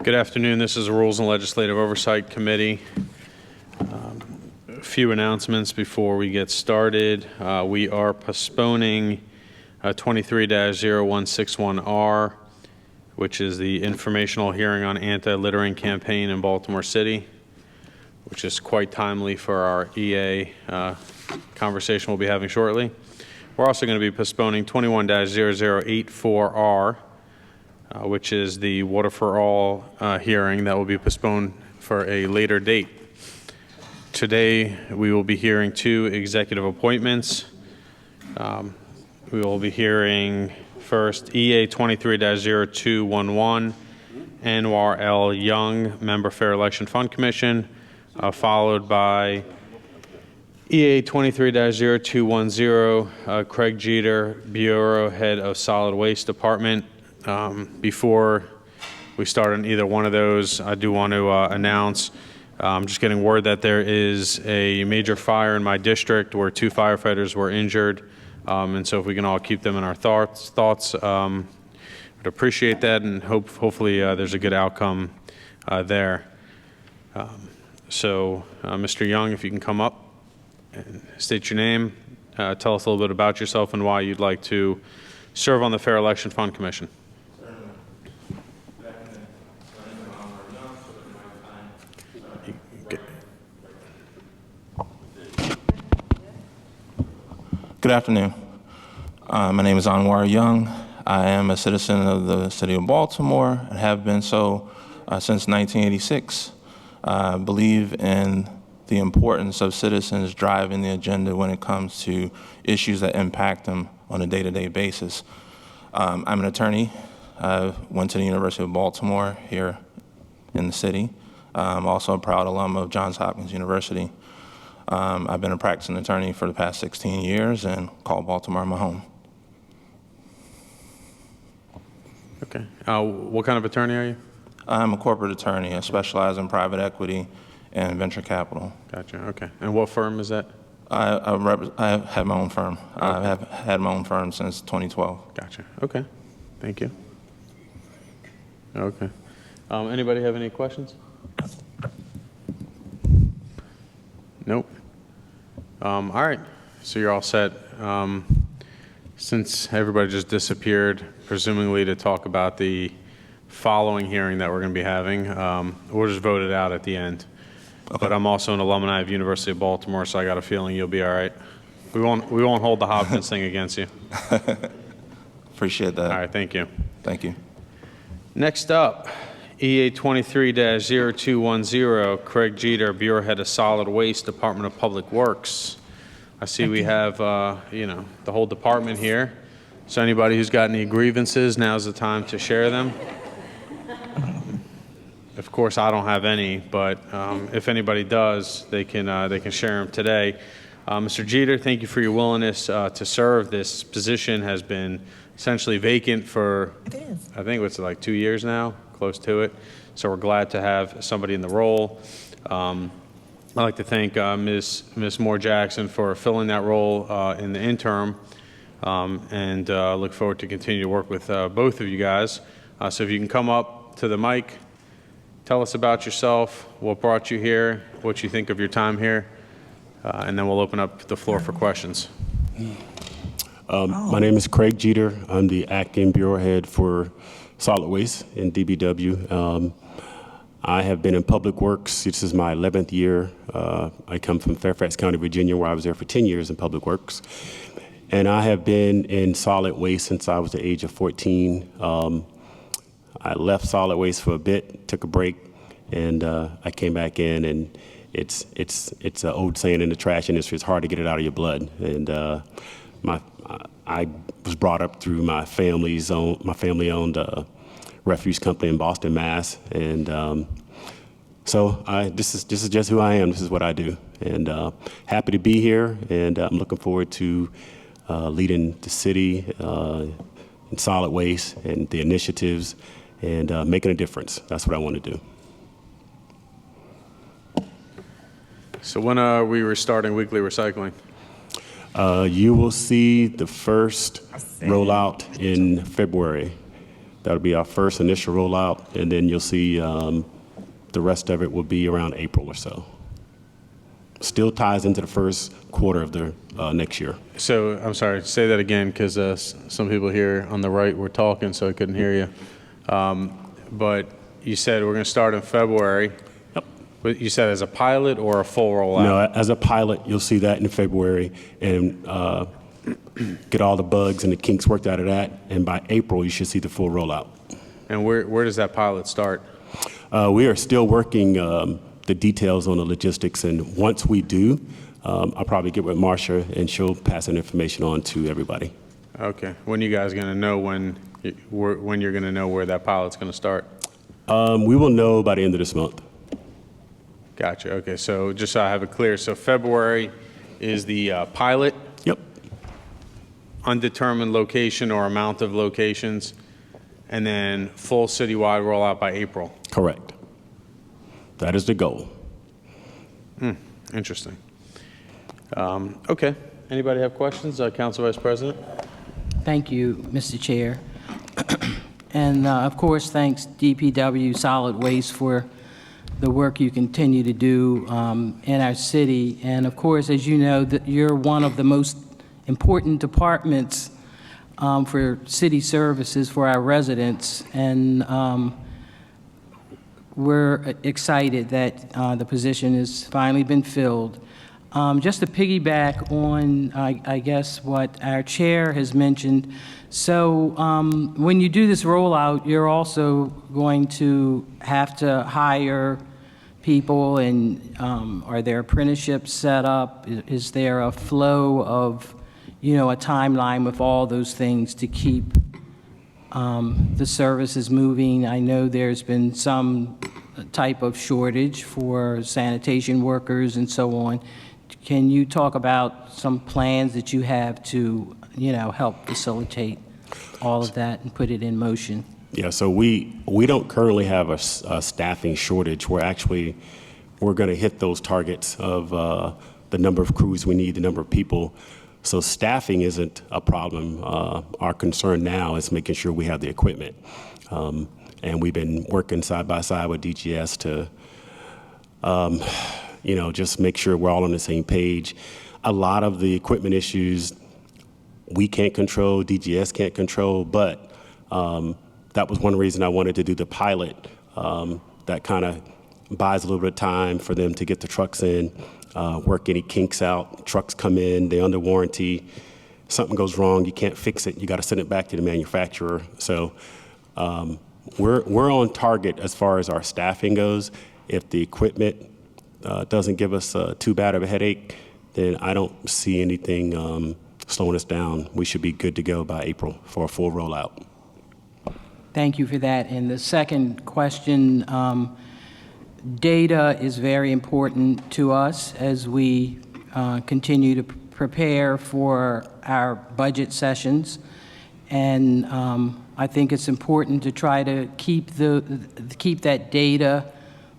Good afternoon. This is the Rules and Legislative Oversight Committee. A few announcements before we get started. We are postponing 23-0161R, which is the informational hearing on anti-littering campaign in Baltimore City, which is quite timely for our EA conversation we'll be having shortly. We're also going to be postponing 21-0084R, which is the Water for All hearing that will be postponed for a later date. Today, we will be hearing two executive appointments. We will be hearing first EA 23-0211, Anwar L. Young, Member Fair Election Fund Commission, followed by EA 23-0210, Craig Jeter, Bureau Head of Solid Waste Department. Before we start on either one of those, I do want to announce, I'm just getting word that there is a major fire in my district where 2 firefighters were injured. And so if we can all keep them in our thoughts, would appreciate that, and hopefully there's a good outcome there. Mr. Young, if you can come up and state your name, tell us a little bit about yourself and why you'd like to serve on the Fair Election Fund Commission. Good afternoon. My name is Anwar Young. I am a citizen of the city of Baltimore and have been so since 1986. I believe in the importance of citizens driving the agenda when it comes to issues that impact them on a day-to-day basis. I'm an attorney. I went to the University of Baltimore here in the city. I'm also a proud alum of Johns Hopkins University. I've been a practicing attorney for the past 16 years and call Baltimore my home. Okay. What kind of attorney are you? I'm a corporate attorney. I specialize in private equity and venture capital. Gotcha. Okay. And what firm is that? I have my own firm. Okay. I have had my own firm since 2012. Gotcha. Okay. Thank you. Okay. Anybody have any questions? Nope. All right. So you're all set. Since everybody just disappeared, presumably to talk about the following hearing that we're going to be having, we'll just vote it out at the end. Okay. But I'm also an alumni of University of Baltimore, so I got a feeling you'll be all right. We won't hold the Hopkins thing against you. Appreciate that. All right. Thank you. Thank you. Next up, EA 23-0210, Craig Jeter, Bureau Head of Solid Waste, Department of Public Works. I see we have, the whole department here. So anybody who's got any grievances, now's the time to share them. Of course, I don't have any, but if anybody does, they can share them today. Mr. Jeter, thank you for your willingness to serve. This position has been essentially vacant for, I think it's like 2 years now, close to it. So we're glad to have somebody in the role. I'd like to thank Ms. Moore Jackson for filling that role in the interim, and look forward to continue to work with both of you guys. So if you can come up to the mic, tell us about yourself, what brought you here, what you think of your time here, and then we'll open up the floor for questions. My name is Craig Jeter. I'm the acting bureau head for solid waste in DBW. I have been in public works. This is my 11th year. I come from Fairfax County, Virginia, where I was there for 10 years in public works. And I have been in solid waste since I was the age of 14. I left solid waste for a bit, took a break, and I came back in, and it's an old saying in the trash industry, it's hard to get it out of your blood. And I was brought up through my family-owned refuse company in Boston, Mass. And so this is just who I am. This is what I do. And happy to be here, and I'm looking forward to leading the city in solid waste and the initiatives and making a difference. That's what I want to do. So when are we restarting weekly recycling? You will see the first rollout in February. That'll be our first initial rollout, and then you'll see the rest of it will be around April or so. Still ties into the first quarter of the next year. So, I'm sorry, say that again, because some people here on the right were talking, so I couldn't hear you. But you said we're going to start in February. Yep. But you said as a pilot or a full rollout? No, as a pilot, you'll see that in February, and get all the bugs and the kinks worked out of that, and by April, you should see the full rollout. And where does that pilot start? We are still working the details on the logistics, and once we do, I'll probably get with Marcia, and she'll pass that information on to everybody. Okay. When you guys going to know when you're going to know where that pilot's going to start? We will know by the end of this month. Gotcha. Okay. So just so I have it clear, so February is the pilot, Yep. undetermined location or amount of locations, and then full citywide rollout by April. Correct. That is the goal. Interesting. Okay. Anybody have questions? Council Vice President? Thank you, Mr. Chair. And of course, thanks DPW Solid Waste for the work you continue to do in our city. And of course, as you know, that you're one of the most important departments for city services for our residents. And we're excited that the position has finally been filled. Just to piggyback on, I guess, what our chair has mentioned, so when you do this rollout, you're also going to have to hire people, and are there apprenticeships set up? Is there a flow of, a timeline with all those things to keep the services moving? I know there's been some type of shortage for sanitation workers and so on. Can you talk about some plans that you have to, help facilitate all of that and put it in motion? Yeah, so we don't currently have a staffing shortage. We're going to hit those targets of the number of crews we need, the number of people. So staffing isn't a problem. Our concern now is making sure we have the equipment. And we've been working side by side with DGS to just make sure we're all on the same page. A lot of the equipment issues we can't control, DGS can't control, but that was one reason I wanted to do the pilot. That kind of buys a little bit of time for them to get the trucks in, work any kinks out. Trucks come in, they're under warranty. Something goes wrong, you can't fix it, you got to send it back to the manufacturer. So we're on target as far as our staffing goes. If the equipment doesn't give us too bad of a headache, then I don't see anything slowing us down. We should be good to go by April for a full rollout. Thank you for that. And the second question, data is very important to us as we continue to prepare for our budget sessions. And I think it's important to try to keep that data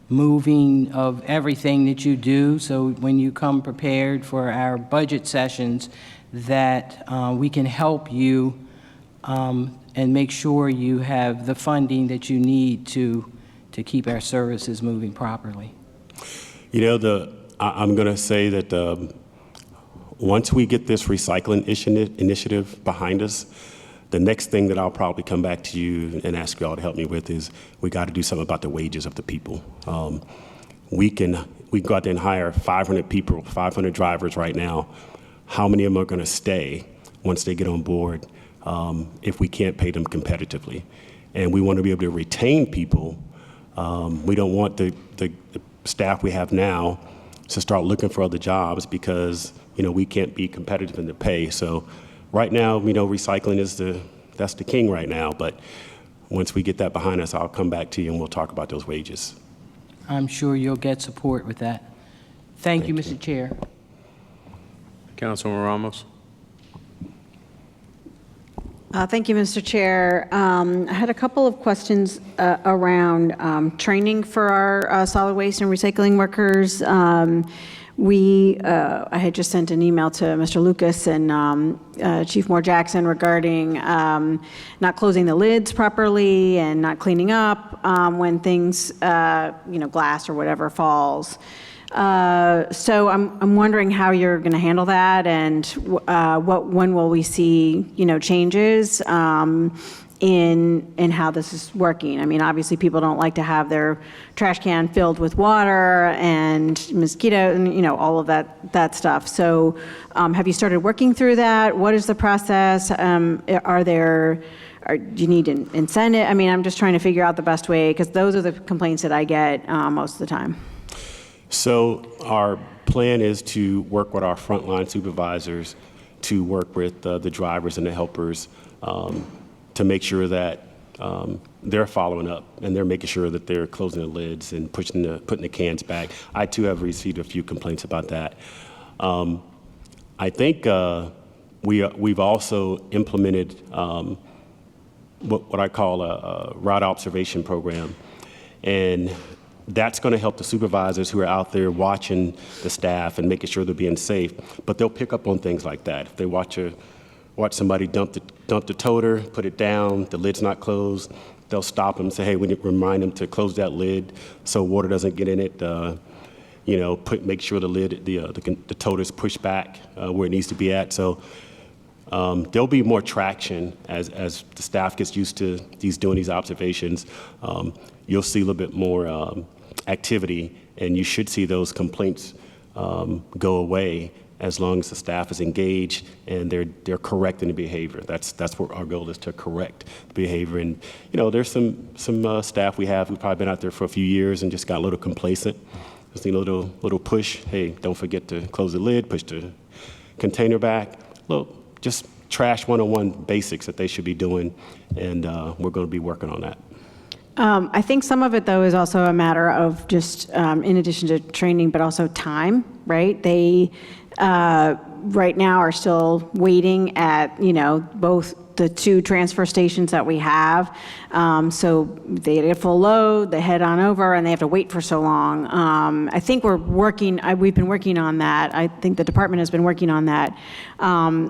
moving of everything that you do, so when you come prepared for our budget sessions, that we can help you and make sure you have the funding that you need to keep our services moving properly. I'm going to say that once we get this recycling initiative behind us, the next thing that I'll probably come back to you and ask you all to help me with is we got to do something about the wages of the people. We can go out there and hire 500 people, 500 drivers right now. How many of them are going to stay once they get on board if we can't pay them competitively? And we want to be able to retain people. We don't want the staff we have now to start looking for other jobs because we can't be competitive in the pay. So right now, recycling is that's the king right now. But once we get that behind us, I'll come back to you and we'll talk about those wages. I'm sure you'll get support with that. Thank you, Mr. Chair. Councilwoman Ramos? Thank you, Mr. Chair. I had a couple of questions around training for our solid waste and recycling workers. I had just sent an email to Mr. Lucas and Chief Moore Jackson regarding not closing the lids properly and not cleaning up when things, glass or whatever falls. So I'm wondering how you're going to handle that, and when will we see, changes in how this is working? I mean, obviously people don't like to have their trash can filled with water and mosquito and, all of that stuff. So have you started working through that? What is the process? Do you need an incentive? I mean, I'm just trying to figure out the best way, because those are the complaints that I get most of the time. So our plan is to work with our frontline supervisors, to work with the drivers and the helpers, to make sure that they're following up and they're making sure that they're closing the lids and putting the cans back. I too have received a few complaints about that. I think we've also implemented what I call a route observation program, and that's going to help the supervisors who are out there watching the staff and making sure they're being safe. But they'll pick up on things like that. If they watch somebody dump the toter, put it down, the lid's not closed, they'll stop them and say, hey, we need to remind them to close that lid so water doesn't get in it. Make sure the lid, the toter's pushed back where it needs to be at. So there'll be more traction as the staff gets used to doing these observations. You'll see a little bit more activity, and you should see those complaints go away as long as the staff is engaged and they're correcting the behavior. That's what our goal is, to correct the behavior. And there's some staff we have who've probably been out there for a few years and just got a little complacent. Just need a little push. Hey, don't forget to close the lid, push the container back. Look, just trash 101 basics that they should be doing, and we're going to be working on that. I think some of it, though, is also a matter of just, in addition to training, but also time, right? They, right now, are still waiting at, both the 2 transfer stations that we have. So they get a full load, they head on over, and they have to wait for so long. I think we've been working on that. I think the department has been working on that.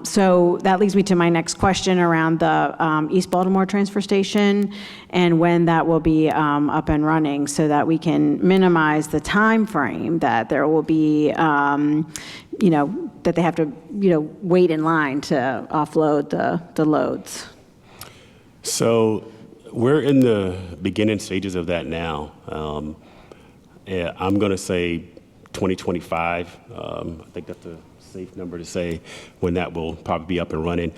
So that leads me to my next question around the East Baltimore transfer station and when that will be up and running, so that we can minimize the time frame that there will be, that they have to, wait in line to offload the loads. So we're in the beginning stages of that now. I'm going to say 2025. I think that's a safe number to say when that will probably be up and running.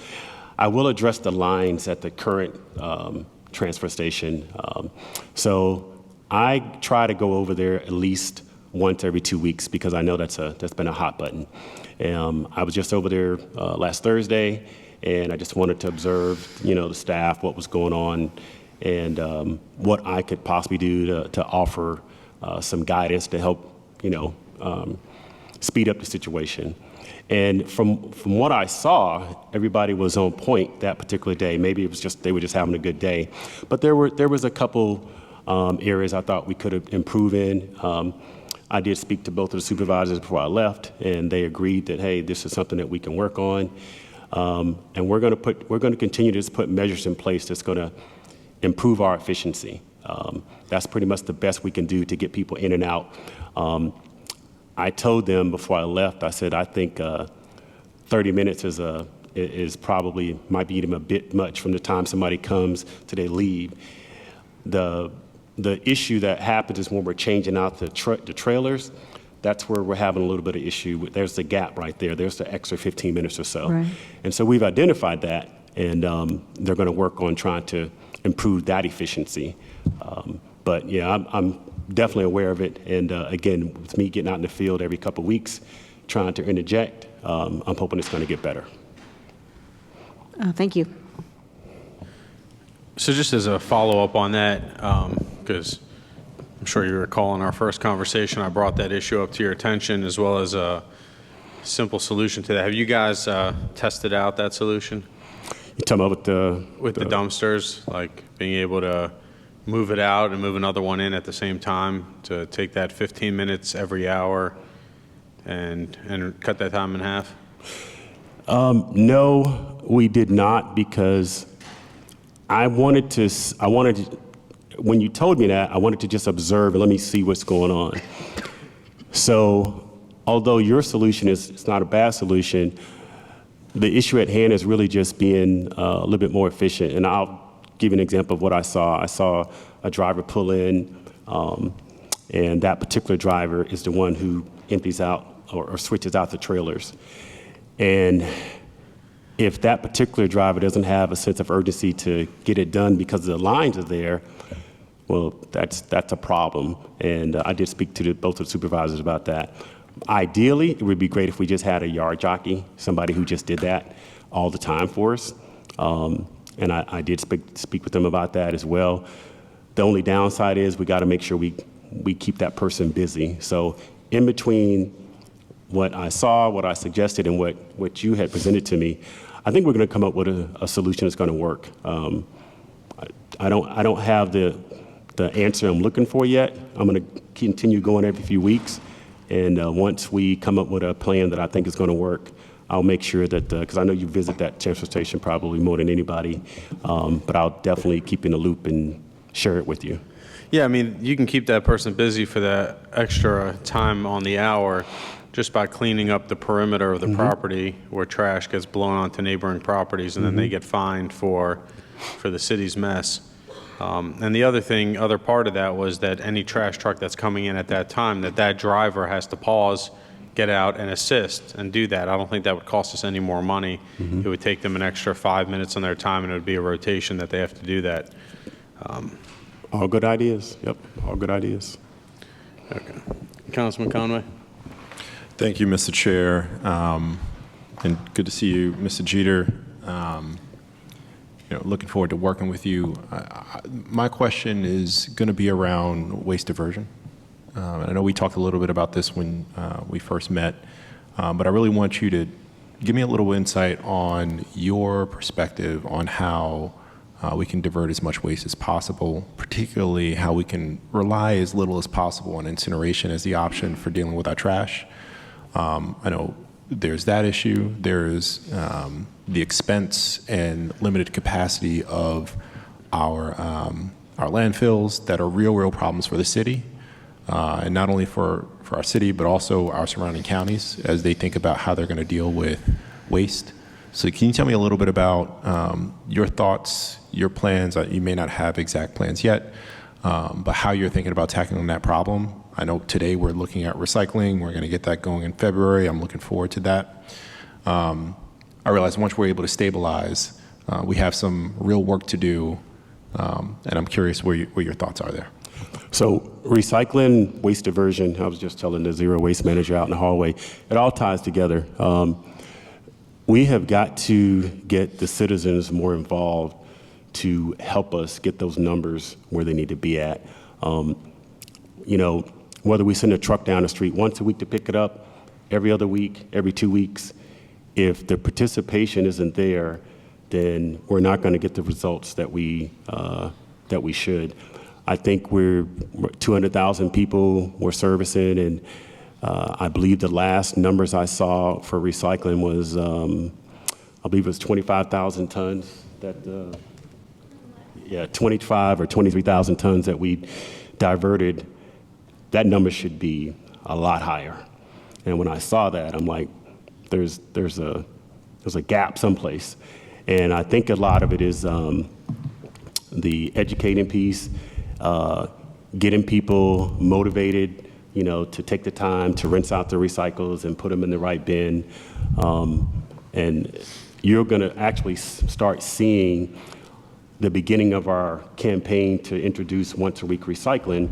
I will address the lines at the current transfer station. So I try to go over there at least once every 2 weeks, because I know that's been a hot button. I was just over there last Thursday, and I just wanted to observe, the staff, what was going on, and what I could possibly do to offer some guidance to help, speed up the situation. And from what I saw, everybody was on point that particular day. Maybe it was just they were just having a good day, but there was a couple areas I thought we could have improved in. I did speak to both of the supervisors before I left, and they agreed that, hey, this is something that we can work on, and we're going to continue to just put measures in place that's going to improve our efficiency. That's pretty much the best we can do to get people in and out. I told them before I left, I said, I think 30 minutes is probably might be even a bit much from the time somebody comes to they leave. The issue that happens is when we're changing out the trailers. That's where we're having a little bit of issue. There's the gap right there. There's the extra 15 minutes or so. Right. And so we've identified that, and they're going to work on trying to improve that efficiency. But yeah, I'm definitely aware of it. And again, with me getting out in the field every couple of weeks, trying to interject, I'm hoping it's going to get better. Thank you. So just as a follow-up on that, because I'm sure you recall in our first conversation, I brought that issue up to your attention, as well as a simple solution to that. Have you guys tested out that solution? You talking about with the dumpsters, like being able to move it out and move another one in at the same time to take that 15 minutes every hour and cut that time in half? No, we did not, because when you told me that, I wanted to just observe and let me see what's going on. So although your solution is not a bad solution, the issue at hand is really just being a little bit more efficient. And I'll give you an example of what I saw. I saw a driver pull in, and that particular driver is the one who empties out or switches out the trailers. And if that particular driver doesn't have a sense of urgency to get it done because the lines are there, well, that's a problem. And I did speak to both of the supervisors about that. Ideally, it would be great if we just had a yard jockey, somebody who just did that all the time for us. And I did speak with them about that as well. The only downside is we got to make sure we keep that person busy. So in between what I saw, what I suggested, and what you had presented to me, I think we're going to come up with a solution that's going to work. I don't have the answer I'm looking for yet. I'm going to continue going every few weeks. And once we come up with a plan that I think is going to work, I'll make sure that, because I know you visit that transfer station probably more than anybody, but I'll definitely keep you in the loop and share it with you. Yeah, I mean, you can keep that person busy for that extra time on the hour just by cleaning up the perimeter of the property where trash gets blown onto neighboring properties, and then they get fined for the city's mess. And the other part of that was that any trash truck that's coming in at that time, that driver has to pause, get out and assist and do that. I don't think that would cost us any more money. It would take them an extra 5 minutes on their time, and it would be a rotation that they have to do that. All good ideas. Yep, all good ideas. Okay. Councilman Conway? Thank you, Mr. Chair, and good to see you, Mr. Jeter. Looking forward to working with you. My question is going to be around waste diversion. And I know we talked a little bit about this when we first met, but I really want you to give me a little insight on your perspective on how we can divert as much waste as possible, particularly how we can rely as little as possible on incineration as the option for dealing with our trash. I know there's that issue. There's the expense and limited capacity of our landfills that are real problems for the city, and not only for our city, but also our surrounding counties as they think about how they're going to deal with waste. So can you tell me a little bit about your thoughts, your plans? You may not have exact plans yet, but how you're thinking about tackling that problem. I know today we're looking at recycling. We're going to get that going in February. I'm looking forward to that. I realize once we're able to stabilize, we have some real work to do, and I'm curious where your thoughts are there. So recycling, waste diversion, I was just telling the zero waste manager out in the hallway, it all ties together. We have got to get the citizens more involved to help us get those numbers where they need to be at. Whether we send a truck down the street once a week to pick it up, every other week, every 2 weeks, if the participation isn't there, then we're not going to get the results that we should. I think we're 200,000 people we're servicing, and I believe the last numbers I saw for recycling was, I believe it was 25,000 tons that, 25 or 23,000 tons that we diverted. That number should be a lot higher. And when I saw that, I'm like, there's a gap someplace. And I think a lot of it is the educating piece, getting people motivated, to take the time to rinse out the recycles and put them in the right bin. And you're going to actually start seeing the beginning of our campaign to introduce once-a-week recycling.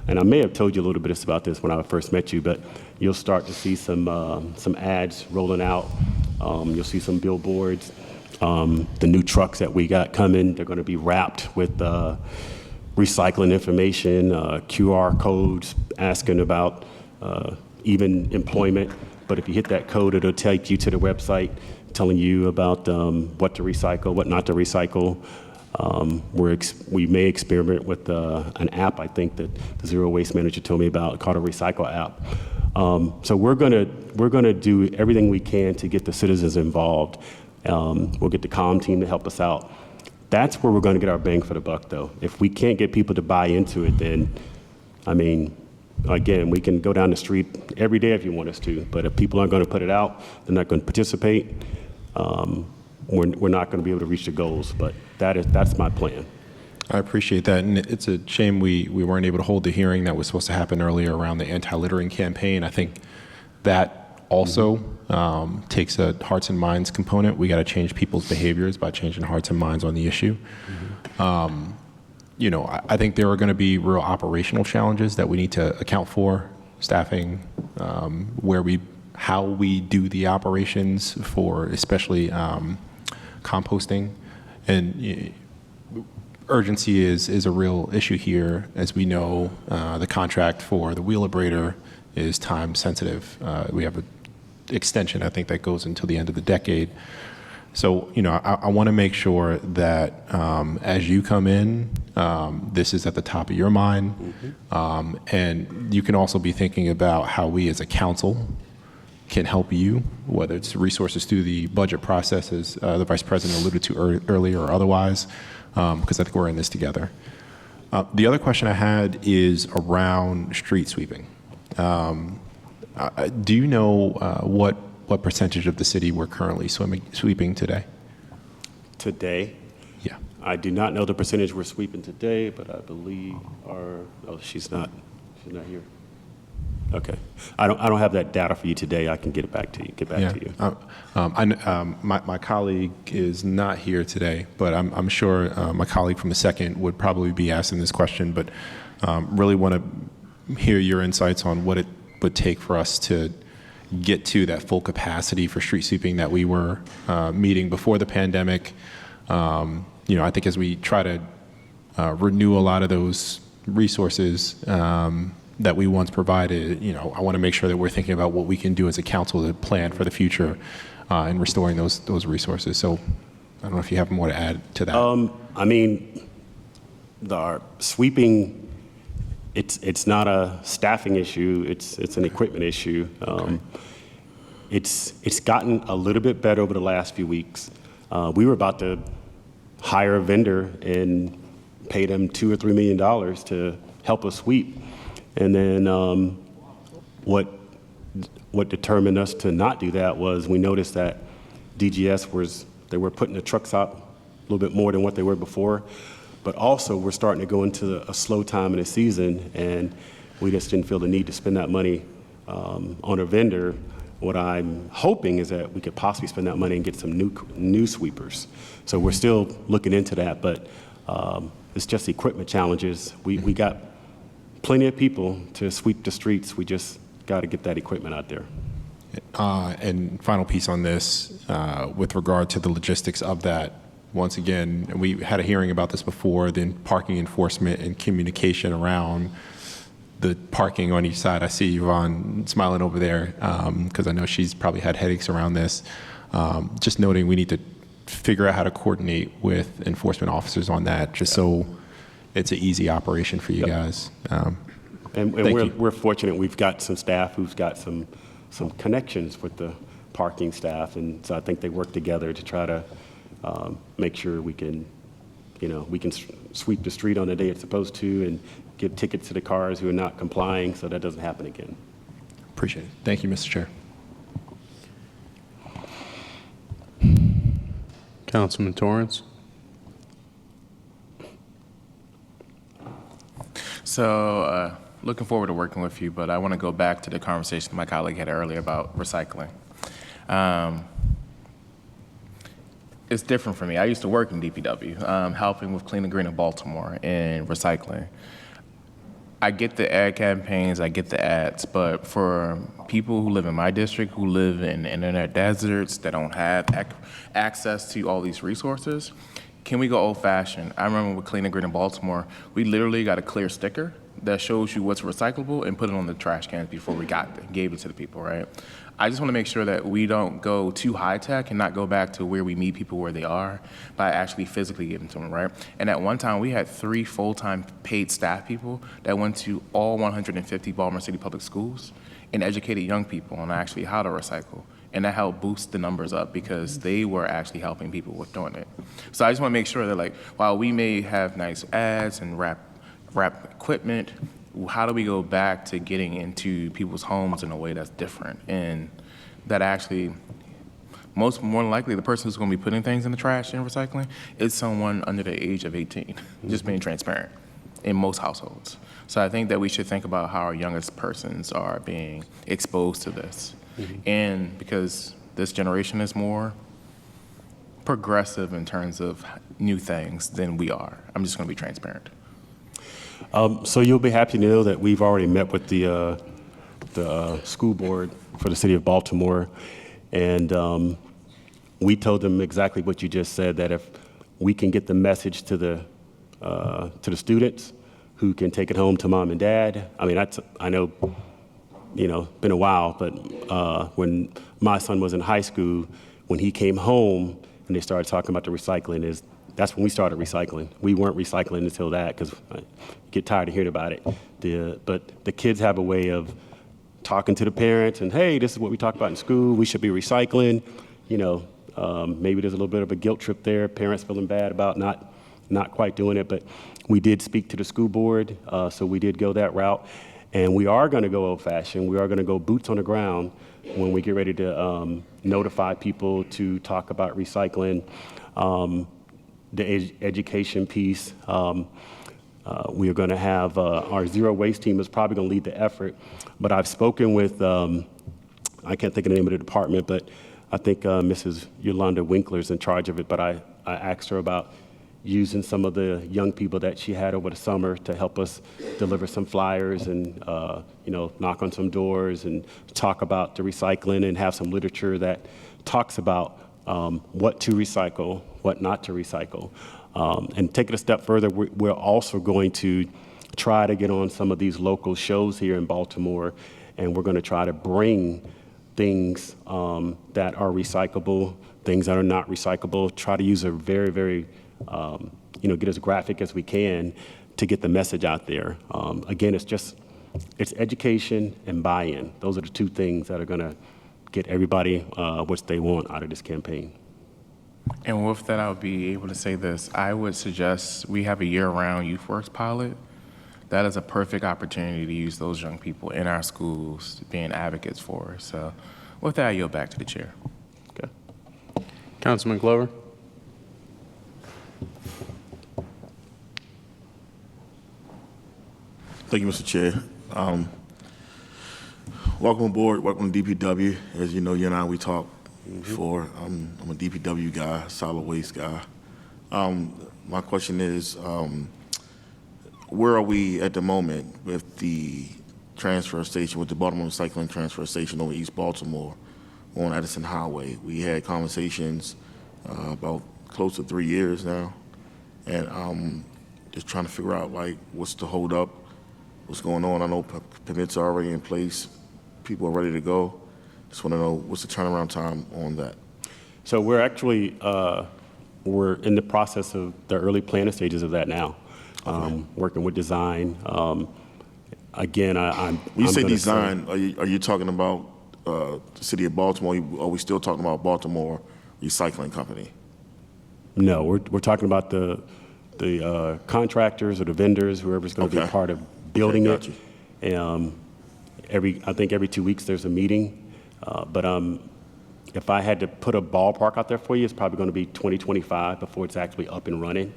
And I may have told you a little bit about this when I first met you, but you'll start to see some ads rolling out. You'll see some billboards. The new trucks that we got coming, they're going to be wrapped with recycling information, QR codes asking about even employment. But if you hit that code, it'll take you to the website telling you about what to recycle, what not to recycle. We may experiment with an app, I think, that the Zero Waste Manager told me about, called a Recycle app. So we're gonna do everything we can to get the citizens involved. We'll get the comm team to help us out. That's where we're gonna get our bang for the buck, though. If we can't get people to buy into it, then, I mean, again, we can go down the street every day if you want us to, but if people aren't gonna put it out, they're not gonna participate, we're not gonna be able to reach the goals, but that's my plan. I appreciate that, and it's a shame we weren't able to hold the hearing that was supposed to happen earlier around the anti-littering campaign. I think that also takes a hearts and minds component. We got to change people's behaviors by changing hearts and minds on the issue. You know, I think there are going to be real operational challenges that we need to account for, staffing, how we do the operations for especially composting, and urgency is a real issue here. As we know, the contract for the wheel abrader is time sensitive. We have an extension, I think, that goes until the end of the decade. So, you know, I want to make sure that as you come in, this is at the top of your mind. And you can also be thinking about how we as a council can help you, whether it's resources through the budget process, as the Vice President alluded to earlier, or otherwise, because I think we're in this together. The other question I had is around street sweeping. Do you know what percentage of the city we're currently sweeping today? Today? Yeah. I do not know the percentage we're sweeping today, but I believe she's not here. Okay. I don't have that data for you today. I can get it back to you. My colleague is not here today, but I'm sure my colleague from the second would probably be asking this question, but really want to hear your insights on what it would take for us to get to that full capacity for street sweeping that we were meeting before the pandemic. You know, I think as we try to renew a lot of those resources that we once provided, you know, I want to make sure that we're thinking about what we can do as a council to plan for the future in restoring those resources. So I don't know if you have more to add to that. I mean, the sweeping, it's not a staffing issue, it's an equipment issue. Okay. It's gotten a little bit better over the last few weeks. We were about to hire a vendor and pay them $2 or $3 million to help us sweep. And then what determined us to not do that was we noticed that DGS they were putting the trucks out a little bit more than what they were before, but also we're starting to go into a slow time in the season, and we just didn't feel the need to spend that money on a vendor. What I'm hoping is that we could possibly spend that money and get some new sweepers. So we're still looking into that, but it's just equipment challenges. We got plenty of people to sweep the streets. We just got to get that equipment out there. And final piece on this, with regard to the logistics of that, once again, we had a hearing about this before, then parking enforcement and communication around the parking on each side. I see Yvonne smiling over there because I know she's probably had headaches around this. Just noting we need to figure out how to coordinate with enforcement officers on that, just so it's an easy operation for you guys. And we're fortunate. We've got some staff who's got some connections with the parking staff, and so I think they work together to try to make sure we can sweep the street on the day it's supposed to and give tickets to the cars who are not complying, so that doesn't happen again. Appreciate it. Thank you, Mr. Chair. Councilman Torrance. So, looking forward to working with you, but I want to go back to the conversation my colleague had earlier about recycling. It's different for me. I used to work in DPW, helping with Clean and Green in Baltimore and recycling. I get the ad campaigns, I get the ads, but for people who live in my district, who live in internet deserts, that don't have access to all these resources, can we go old-fashioned? I remember with Clean and Green in Baltimore, we literally got a clear sticker that shows you what's recyclable and put it on the trash cans before we gave it to the people, right? I just want to make sure that we don't go too high tech and not go back to where we meet people where they are by actually physically giving to them, right? And at one time, we had 3 full-time paid staff people that went to all 150 Baltimore City public schools and educated young people on actually how to recycle. And that helped boost the numbers up because they were actually helping people with doing it. So I just want to make sure that, like, while we may have nice ads and wrap equipment, how do we go back to getting into people's homes in a way that's different and that actually, more than likely, the person who's going to be putting things in the trash and recycling is someone under the age of 18, just being transparent in most households. So I think that we should think about how our youngest persons are being exposed to this. And because this generation is more progressive in terms of new things than we are, I'm just going to be transparent. So you'll be happy to know that we've already met with the school board for the city of Baltimore, and we told them exactly what you just said, that if we can get the message to the students who can take it home to mom and dad. I mean, I know, been a while, but when my son was in high school, when he came home and they started talking about the recycling, that's when we started recycling. We weren't recycling until that because I get tired of hearing about it. But the kids have a way of talking to the parents and, hey, this is what we talked about in school. We should be recycling. Maybe there's a little bit of a guilt trip there. Parents feeling bad about not quite doing it. But we did speak to the school board, so we did go that route. And we are going to go old-fashioned. We are going to go boots on the ground when we get ready to notify people to talk about recycling. The education piece, we are going to have our zero waste team is probably going to lead the effort. But I've spoken with, I can't think of the name of the department, but I think Mrs. Yolanda Winkler is in charge of it. But I asked her about using some of the young people that she had over the summer to help us deliver some flyers and knock on some doors and talk about the recycling and have some literature that talks about what to recycle, what not to recycle. And take it a step further, we're also going to try to get on some of these local shows here in Baltimore, and we're going to try to bring things that are recyclable, things that are not recyclable, try to use a very, very, get as graphic as we can to get the message out there. Again, it's education and buy-in. Those are the 2 things that are going to get everybody what they want out of this campaign. And with that, I would be able to say this. I would suggest we have a year-round Youth Works pilot. That is a perfect opportunity to use those young people in our schools being advocates for us. So with that, I yield back to the chair. Okay. Councilman Glover? Thank you, Mr. Chair. Welcome aboard. Welcome to DPW. As you know, you and I, we talked before. I'm a DPW guy, solid waste guy. My question is, where are we at the moment with the transfer station, with the Baltimore Recycling Transfer Station over East Baltimore on Edison Highway? We had conversations about close to 3 years now, and just trying to figure out, like, what's the hold up, what's going on. I know permits are already in place. People are ready to go. Just want to know what's the turnaround time on that. So we're actually, we're in the process of the early planning stages of that now, working with design. Again, when you say design, are you talking about the city of Baltimore? Are we still talking about Baltimore Recycling Company? No, we're talking about the contractors or the vendors, whoever's going to be a part of building it. I think every 2 weeks there's a meeting. But if I had to put a ballpark out there for you, it's probably going to be 2025 before it's actually up and running.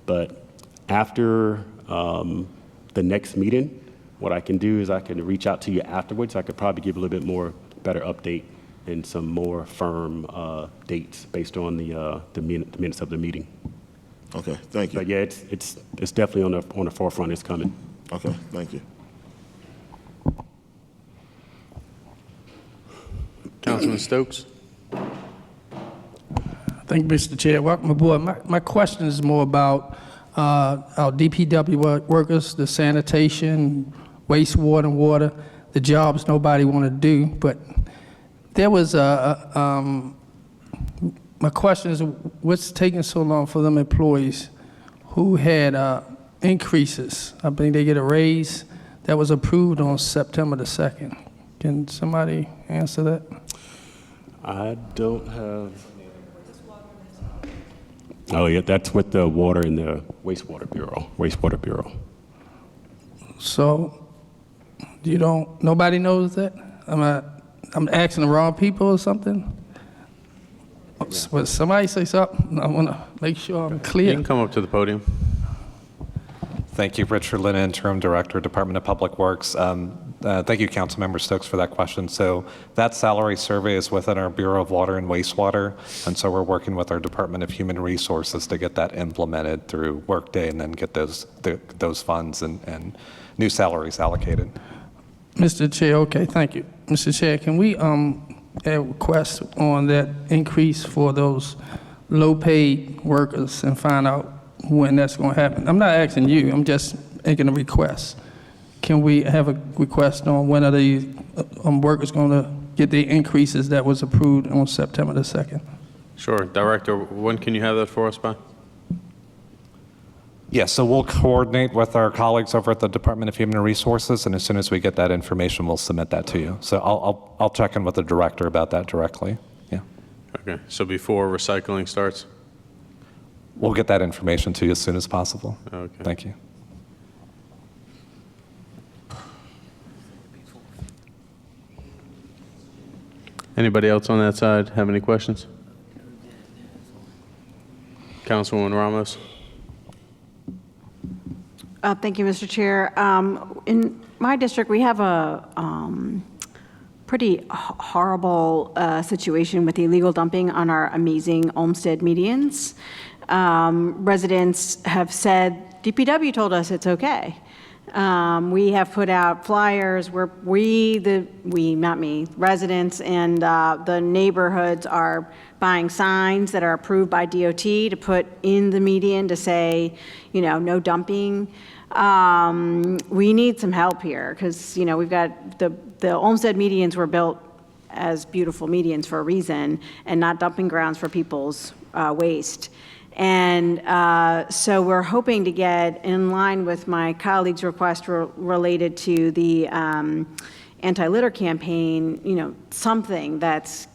But after the next meeting, what I can do is I can reach out to you afterwards. I could probably give a little bit more better update and some more firm dates based on the minutes of the meeting. Okay, thank you. But yeah, it's definitely on the forefront. It's coming. Okay, thank you. Councilman Stokes? Thank you, Mr. Chair. Welcome aboard. My question is more about our DPW workers, the sanitation, wastewater, and water, the jobs nobody want to do. But there was my question is, what's taking so long for them employees who had increases? I think they get a raise that was approved on September the 2nd. Can somebody answer that? I don't have. Oh, yeah, that's with the water and the wastewater bureau. So you don't, nobody knows that? I'm asking the wrong people or something? Will somebody say something? I want to make sure I'm You clear. can come up to the podium. Thank you, Richard Lynn, Interim Director, Department of Public Works. Thank you, Councilmember Stokes, for that question. So that salary survey is within our Bureau of Water and Wastewater, and so we're working with our Department of Human Resources to get that implemented through Workday and then get those funds and new salaries allocated. Mr. Chair, okay, thank you. Mr. Chair, can we add a request on that increase for those low-paid workers and find out when that's going to happen? I'm not asking you, I'm just making a request. Can we have a request on when are the workers going to get the increases that was approved on September the 2nd? Sure. Director, when can you have that for us by? Yeah, so we'll coordinate with our colleagues over at the Department of Human Resources, and as soon as we get that information, we'll submit that to you. So I'll check in with the director about that directly. Yeah, Okay, so before recycling starts? we'll get that information to you as soon as possible. Okay. Thank you. Anybody else on that side have any questions? Councilwoman Ramos? Thank you, Mr. Chair. In my district, we have a pretty horrible situation with illegal dumping on our amazing Olmsted medians. Residents have said, DPW told us it's okay. We have put out flyers where not me, residents and the neighborhoods are buying signs that are approved by DOT to put in the median to say, no dumping. We need some help here because, we've got the Olmsted medians were built as beautiful medians for a reason and not dumping grounds for people's waste. And so we're hoping to get in line with my colleague's request related to the anti-litter campaign, something tells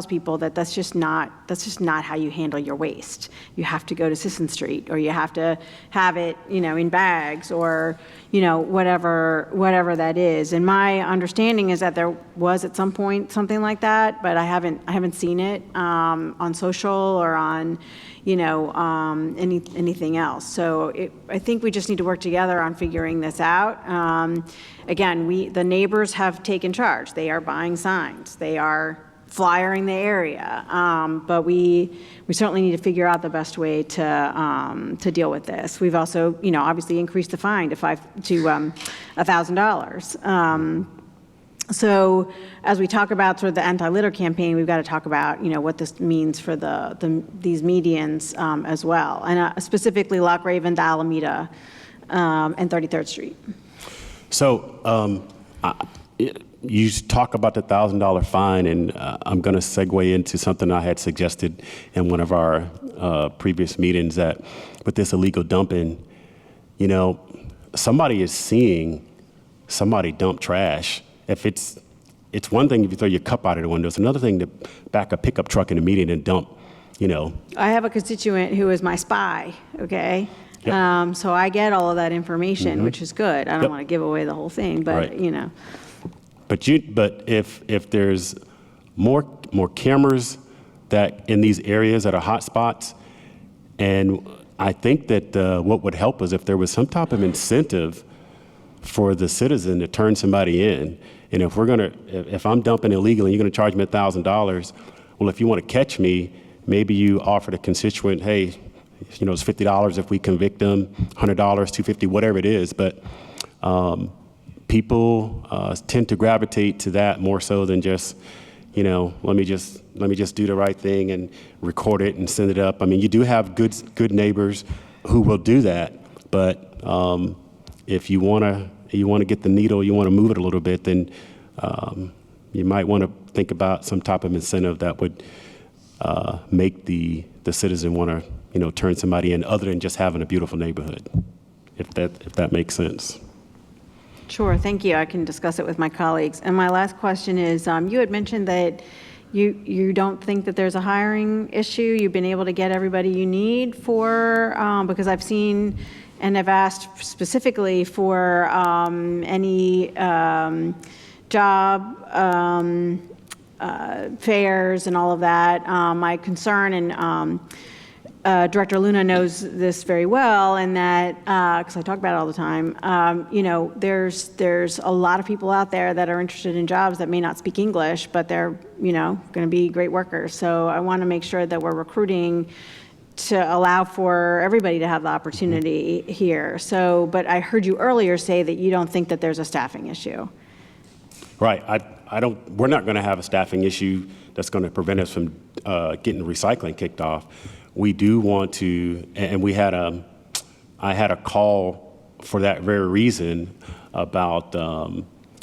people that that's just not how you handle your waste. You have to go to Sisson Street, or you have to have it, in bags, or whatever that is. And my understanding is that there was at some point something like that, but I haven't seen it on social or on anything else. So I think we just need to work together on figuring this out. Again, the neighbors have taken charge. They are buying signs. They are flyering the area. But we certainly need to figure out the best way to deal with this. We've also, obviously increased the fine to $1,000. So as we talk about sort of the anti-litter campaign, we've got to talk about, what this means for these medians as well, and specifically Loch Raven, the Alameda, and 33rd Street. So you talk about the $1,000 fine, and I'm going to segue into something I had suggested in one of our previous meetings, that with this illegal dumping, somebody is seeing somebody dump trash. If it's one thing if you throw your cup out of the window, it's another thing to back a pickup truck in the median and dump, I have a constituent who is my spy, okay? Yep. So I get all of that information, which is good. I don't Yep. want to give away the whole thing, but, Right. But if there's more cameras that in these areas that are hot spots, and I think that what would help is if there was some type of incentive for the citizen to turn somebody in. And if I'm dumping illegally, you're gonna charge me $1,000. Well, if you want to catch me, maybe you offer the constituent, hey, it's $50 if we convict them, $100, $250, whatever it is. But people tend to gravitate to that more so than just, let me just do the right thing and record it and send it up. I mean, you do have good neighbors who will do that, but if you want to get the needle, you want to move it a little bit, then you might want to think about some type of incentive that would make the citizen want to turn somebody in, other than just having a beautiful neighborhood, if that makes sense. Sure, thank you. I can discuss it with my colleagues. And my last question is, you had mentioned that you don't think that there's a hiring issue. You've been able to get everybody you need for, because I've seen and have asked specifically for any job fairs and all of that. My concern, and Director Luna knows this very well, and that, because I talk about it all the time, there's a lot of people out there that are interested in jobs that may not speak English, but they're, going to be great workers. So I want to make sure that we're recruiting to allow for everybody to have the opportunity here. So, but I heard you earlier say that you don't think that there's a staffing issue. Right. We're not going to have a staffing issue that's going to prevent us from getting recycling kicked off. We do want to, and I had a call for that very reason about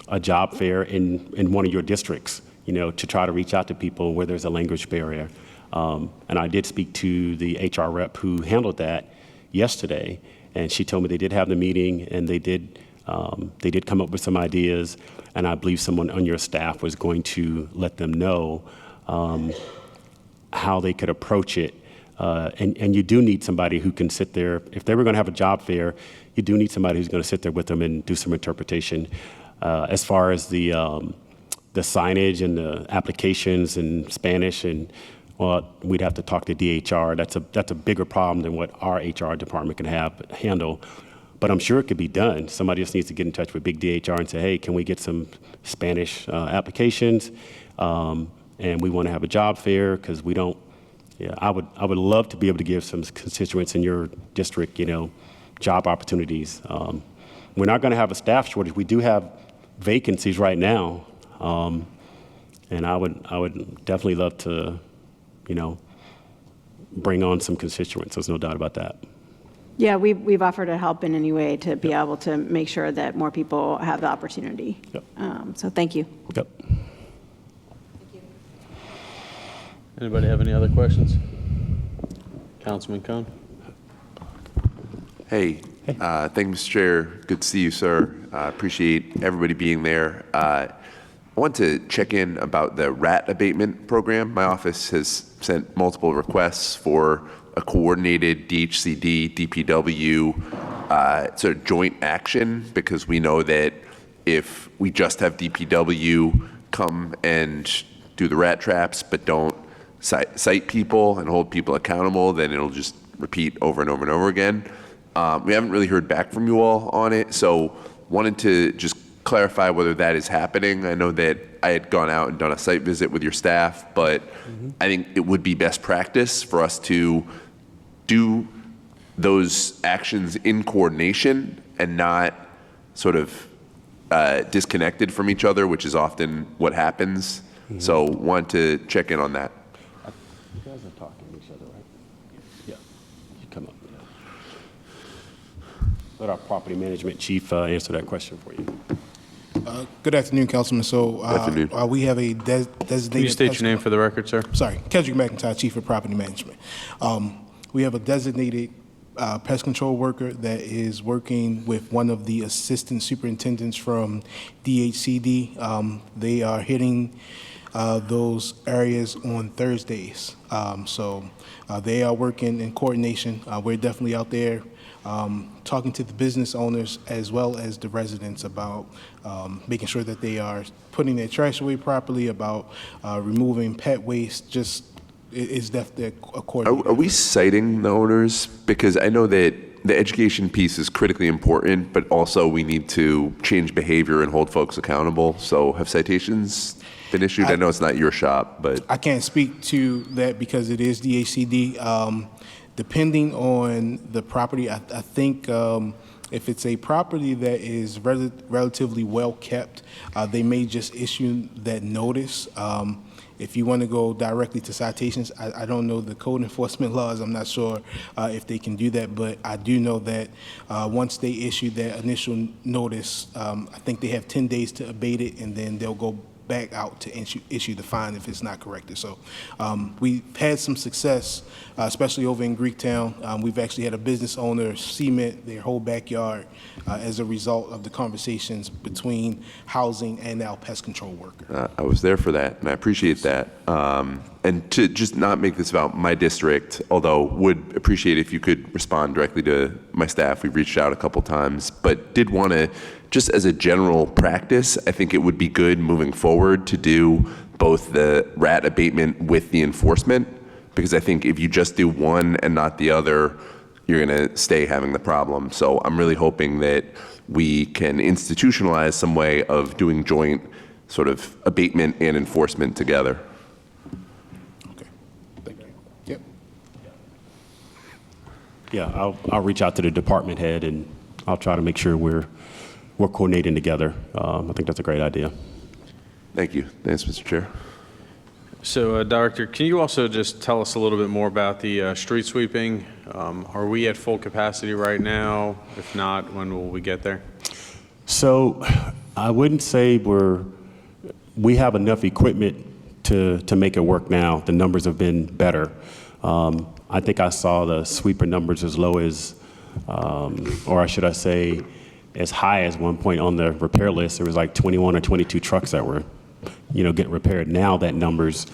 a job fair in one of your districts, to try to reach out to people where there's a language barrier. And I did speak to the HR rep who handled that yesterday, and she told me they did have the meeting, and they did come up with some ideas, and I believe someone on your staff was going to let them know how they could approach it. And you do need somebody who can sit there. If they were going to have a job fair, you do need somebody who's going to sit there with them and do some interpretation. As far as the signage and the applications in Spanish, and well, we'd have to talk to DHR. That's a bigger problem than what our HR department can handle. But I'm sure it could be done. Somebody just needs to get in touch with big DHR and say, hey, can we get some Spanish applications? And we want to have a job fair because we don't. Yeah, I would love to be able to give some constituents in your district, job opportunities. We're not going to have a staff shortage. We do have vacancies right now, and I would definitely love to, bring on some constituents. There's no doubt about that. Yeah, we've offered to help in any way to be able to make sure that more people have the opportunity. Yep. So thank you. Yep. Anybody have any other questions? Councilman Cohn? Hey, thank you, Mr. Chair. Good to see you, sir. Appreciate everybody being there. I want to check in about the rat abatement program. My office has sent multiple requests for a coordinated DHCD, DPW sort of joint action, because we know that if we just have DPW come and do the rat traps but don't cite people and hold people accountable, then it'll just repeat over and over and over again. We haven't really heard back from you all on it, so wanted to just clarify whether that is happening. I know that I had gone out and done a site visit with your staff, but I think it would be best practice for us to do those actions in coordination and not sort of disconnected from each other, which is often what happens. So want to check in on that. You guys are talking to each other, right? Yeah. You come up. Let our property management chief answer that question for you. Good afternoon, Councilman. So afternoon. we have a designated. Will you state your name for the record, sir? Sorry, Kendrick McIntyre, Chief of Property Management. We have a designated pest control worker that is working with one of the assistant superintendents from DHCD. They are hitting those areas on Thursdays. So they are working in coordination. We're definitely out there talking to the business owners as well as the residents about making sure that they are putting their trash away properly, about removing pet waste. Just is definitely a coordination. Are we citing the owners? Because I know that the education piece is critically important, but also we need to change behavior and hold folks accountable. So have citations been issued? I know it's not your shop, but I can't speak to that because it is DHCD. Depending on the property, I think if it's a property that is relatively well kept, they may just issue that notice. if you want to go directly to citations, I don't know the code enforcement laws. I'm not sure if they can do that, but I do know that once they issue that initial notice, I think they have 10 days to abate it, and then they'll go back out to issue the fine if it's not corrected. So we've had some success, especially over in Greektown. We've actually had a business owner cement their whole backyard as a result of the conversations between housing and our pest control worker. I was there for that, and I appreciate that. And to just not make this about my district, although would appreciate if you could respond directly to my staff. We've reached out a couple times, but did want to, just as a general practice, I think it would be good moving forward to do both the rat abatement with the enforcement, because I think if you just do one and not the other, you're going to stay having the problem. So I'm really hoping that we can institutionalize some way of doing joint sort of abatement and enforcement together. Okay, thank you. Yep. Yeah, I'll reach out to the department head and I'll try to make sure we're coordinating together. I think that's a great idea. Thank you. Thanks, Mr. Chair. So, Director, can you also just tell us a little bit more about the street sweeping? Are we at full capacity right now? If not, when will we get there? So I wouldn't say we have enough equipment to make it work now. The numbers have been better. I think I saw the sweeper numbers as low as, or should I say, as high as one point on the repair list. There was like 21 or 22 trucks that were, getting repaired. Now that number's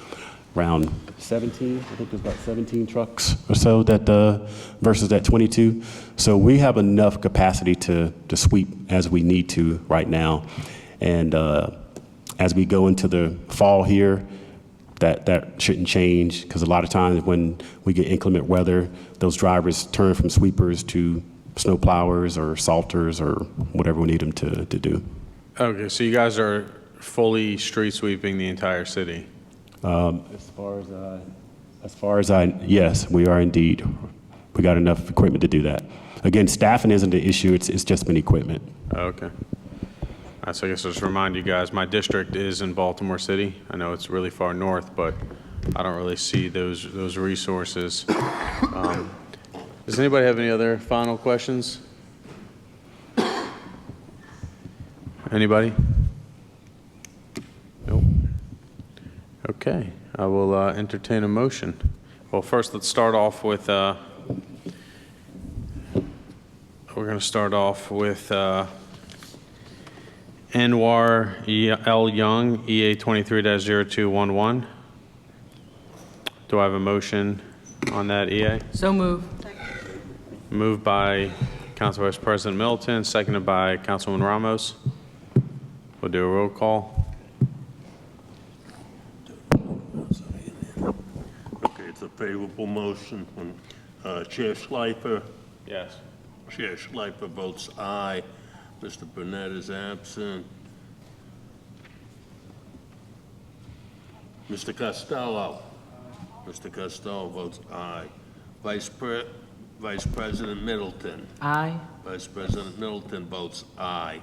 around 17. I think there's about 17 trucks or so that versus that 22. So we have enough capacity to sweep as we need to right now. And as we go into the fall here, that shouldn't change, because a lot of times when we get inclement weather, those drivers turn from sweepers to snow plowers or salters or whatever we need them to do. Okay, so you guys are fully street sweeping the entire city? As far as yes, we are indeed. We got enough equipment to do that. Again, staffing isn't the issue, it's just been equipment. Okay. So I guess I'll just remind you guys, my district is in Baltimore City. I know it's really far north, but I don't really see those resources. Does anybody have any other final questions? Anybody? Nope. Okay, I will entertain a motion. Well, first let's start off with, we're going to start off with Anwar L. Young, EA 23-0211. Do I have a motion on that, EA? So moved. Moved by Council Vice President Middleton, seconded by Councilwoman Ramos. We'll do a roll call. Okay, it's a favorable motion. Chair Schleifer? Yes. Chair Schleifer votes aye. Mr. Burnett is absent. Mr. Costello? Mr. Costello votes aye. Vice President Middleton? Aye. Vice President Middleton votes aye.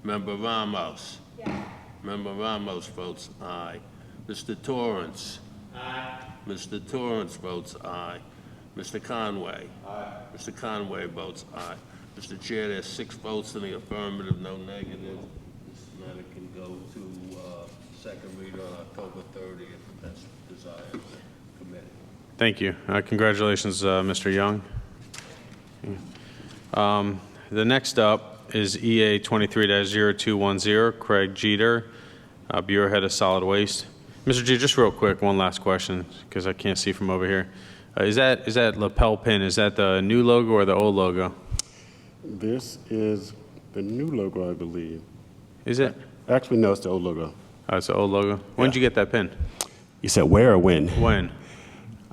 Member Ramos? Yes. Member Ramos votes aye. Mr. Torrance? Aye. Mr. Torrance votes aye. Mr. Conway? Aye. Mr. Conway votes aye. Mr. Chair, there's 6 votes in the affirmative, no negative. This matter can go to second reader on October 30th, if that's desired of the committee. Thank you. Congratulations, Mr. Young. The next up is EA 23-0210, Craig Jeter, Bureau Head of Solid Waste. Mr. Jeter, just real quick, one last question, because I can't see from over here. Is that lapel pin, is that the new logo or the old logo? This is the new logo, I believe. Is it? Actually, no, it's the old logo. Oh, it's the old logo. When did you get that pin? You said where or when? When?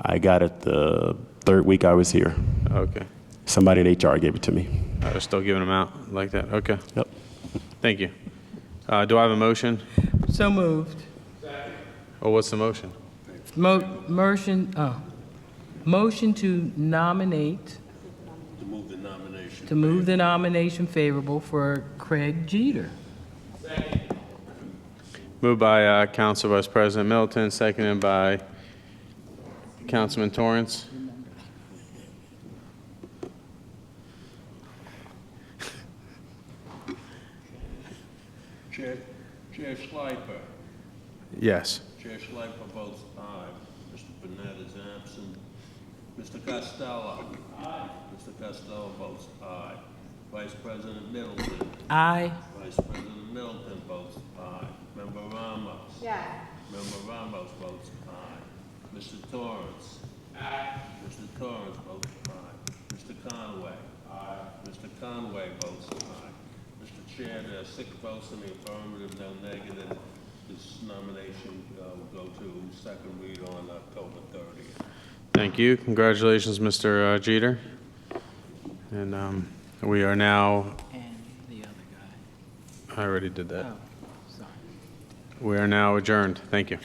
I got it the 3rd week I was here. Okay. Somebody in HR gave it to me. I was still giving them out like that. Okay. Yep. Thank you. Do I have a motion? So moved. Oh, what's the motion? Motion to nominate, To move the nomination. to move the nomination favorable for Craig Jeter. Moved by Council Vice President Middleton, seconded by Councilman Torrance. Chair Schleifer. Yes. Chair Schleifer votes aye. Mr. Burnett is absent. Mr. Costello. Aye. Mr. Costello votes aye. Vice President Middleton. Aye. Vice President Middleton votes aye. Member Ramos. Yes. Member Ramos votes aye. Mr. Torrance. Aye. Mr. Torrance votes aye. Mr. Conway. Aye. Mr. Conway votes aye. Mr. Chair, there are 6 votes in the affirmative, no negative. This nomination will go to second read on October 30th. Thank you. Congratulations, Mr. Jeter. And we are now, And the other guy. I already did that. Oh, sorry. We are now adjourned. Thank you.